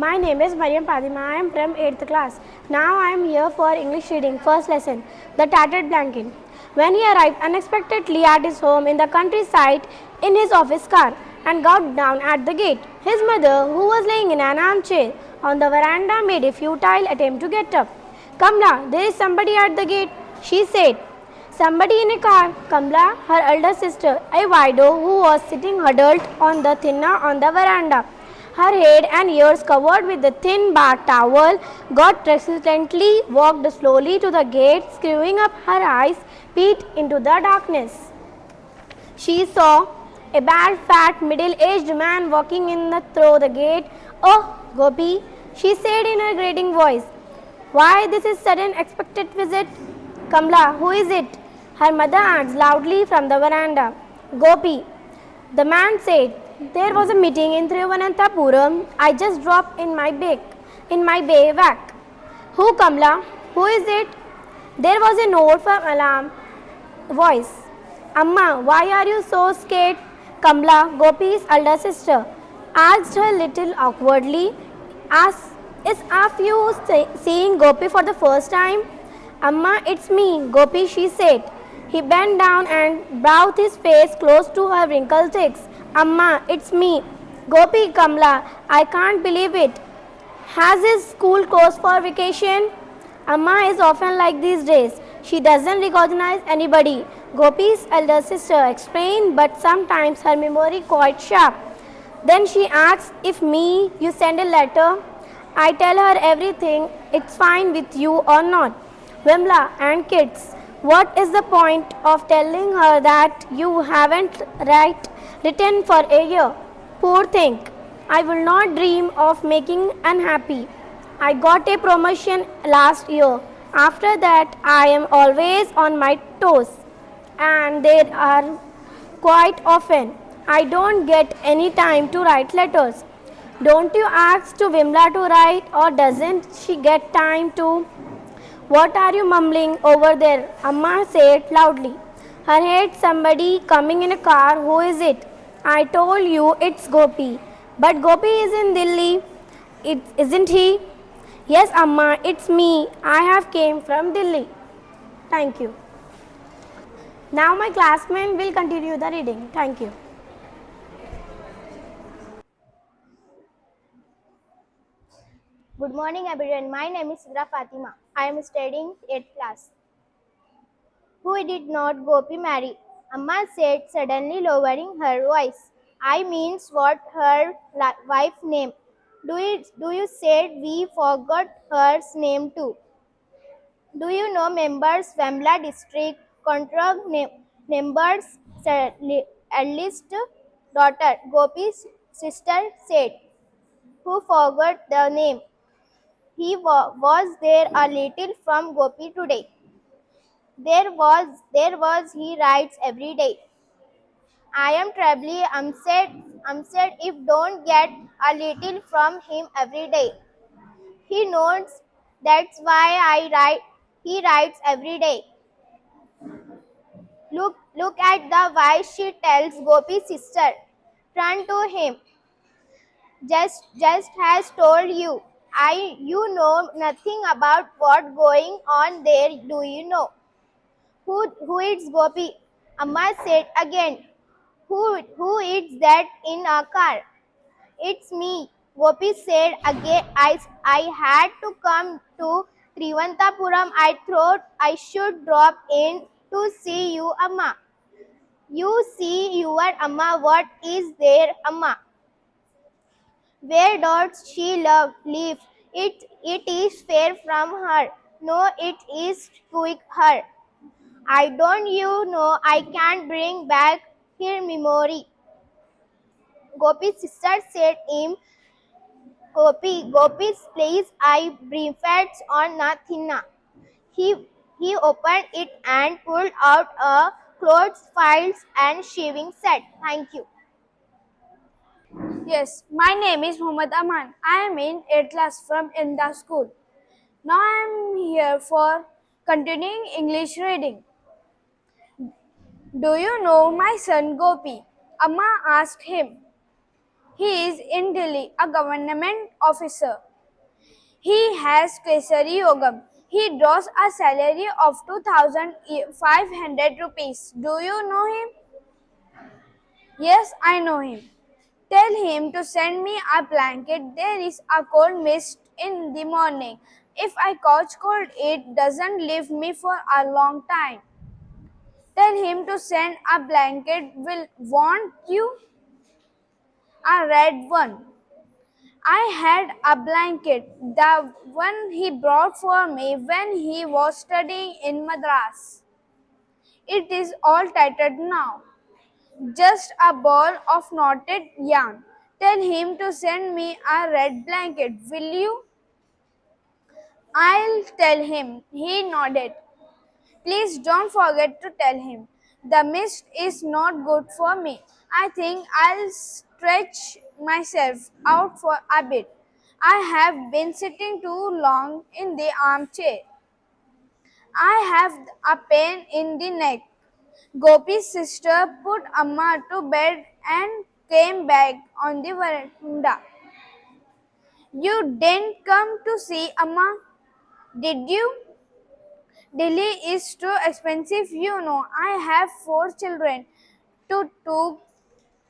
My name is Mariam Padima. I am from 8th class. Now I am here for English reading. First lesson, The Tattered Blanket. When he arrived unexpectedly at his home in the countryside in his office car and got down at the gate, his mother, who was laying in an armchair on the veranda, made a futile attempt to get up. Kamla, there is somebody at the gate, she said. Somebody in a car. Kamla, her elder sister, a widow who was sitting huddled on the thinner on the veranda, her head and ears covered with a thin bath towel, got reluctantly, walked slowly to the gate, screwing up her eyes, peeped into the darkness. She saw a bald, fat, middle-aged man walking in through the gate. Oh, Gopi, she said in her grating voice. Why this is sudden expected visit? Kamla, who is it? Her mother asked loudly from the veranda. Gopi. The man said, there was a meeting in Thiruvananthapuram. I just dropped in my bivouac. Who, Kamla? Who is it? There was a note from alarm voice. Amma, why are you so scared? Kamla, Gopi's elder sister, asked her little awkwardly. Is of you seeing Gopi for the first time? Amma, it's me, Gopi, she said. He bent down and brought his face close to her wrinkled cheeks. Amma, it's me. Gopi, Kamla, I can't believe it. Has his school closed for vacation? Amma is often like these days. She doesn't recognize anybody. Gopi's elder sister explained, but sometimes her memory quite sharp. Then she asks if you send a letter. I tell her everything, it's fine with you or not. Vimla and kids, what is the point of telling her that you haven't written for a year? Poor thing. I will not dream of making unhappy. I got a promotion last year. After that, I am always on my toes. And there are quite often I don't get any time to write letters. Don't you ask to Vimla to write, or doesn't she get time to? What are you mumbling over there? Amma said loudly. Her head somebody coming in a car. Who is it? I told you it's Gopi. But Gopi is in Delhi. Isn't he? Yes, Amma, it's me. I have came from Delhi. Thank you. Now my classmate will continue the reading. Thank you. Good morning everyone. My name is Sidra Fatima. I am studying 8th class. Who did not Gopi marry? Amma said suddenly lowering her voice. I means what her wife name. Do you said we forgot her name too? Do you know members Vemla district control members eldest daughter Gopi's sister said. Who forgot the name? He was there a little from Gopi today. There was, he writes every day. I am trebly upset if don't get a little from him every day. He knows that's why he writes every day. Look at the way she tells Gopi's sister. Turn to him. Just has told you. You know nothing about what going on there, do you know? Who is Gopi? Amma said again. Who is that in a car? It's me. Gopi said again. I had to come to Trivanthapuram. I thought I should drop in to see you, Amma. You see your Amma. What is there, Amma? Where does she live? It is fair from her. No, it is quick her. I don't you know I can't bring back her memory. Gopi's sister said him, Gopi's place I briefed on Nathinna. He opened it and pulled out a clothes files and shaving set. Thank you. Yes, my name is Muhammad Aman. I am in 8th class from Inda school. Now I am here for continuing English reading. Do you know my son Gopi? Amma asked him. He is in Delhi, a government officer. He has Kesari Yogam. He draws a salary of 2,500 rupees. Do you know him? Yes, I know him. Tell him to send me a blanket. There is a cold mist in the morning. If I catch cold, it doesn't leave me for a long time. Tell him to send a blanket. Will want you a red one. I had a blanket, the one he brought for me when he was studying in Madras. It is all tattered now, just a ball of knotted yarn. Tell him to send me a red blanket, will you? I'll tell him. He nodded. Please don't forget to tell him. The mist is not good for me. I think I'll stretch myself out for a bit. I have been sitting too long in the armchair. I have a pain in the neck. Gopi's sister put Amma to bed and came back on the veranda. You didn't come to see Amma, did you? Delhi is too expensive, you know. I have 4 children to look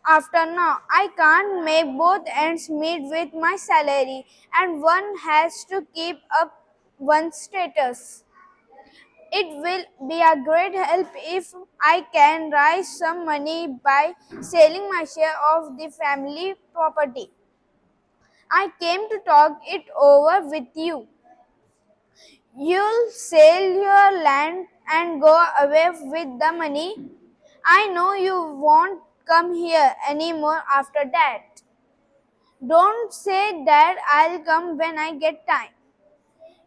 after now. I can't make both ends meet with my salary, and one has to keep up one's status. It will be a great help if I can raise some money by selling my share of the family property. I came to talk it over with you. You'll sell your land and go away with the money. I know you won't come here anymore after that. Don't say that. I'll come when I get time.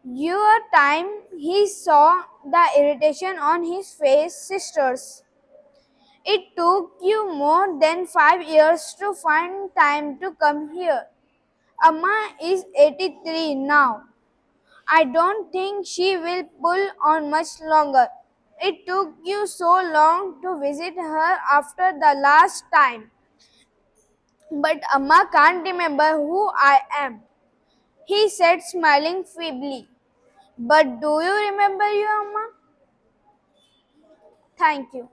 Your time, he saw the irritation on his face, sisters. It took you more than 5 years to find time to come here. Amma is 83 now. I don't think she will pull on much longer. It took you so long to visit her after the last time. But Amma can't remember who I am, he said, smiling feebly. But do you remember your Amma? Thank you.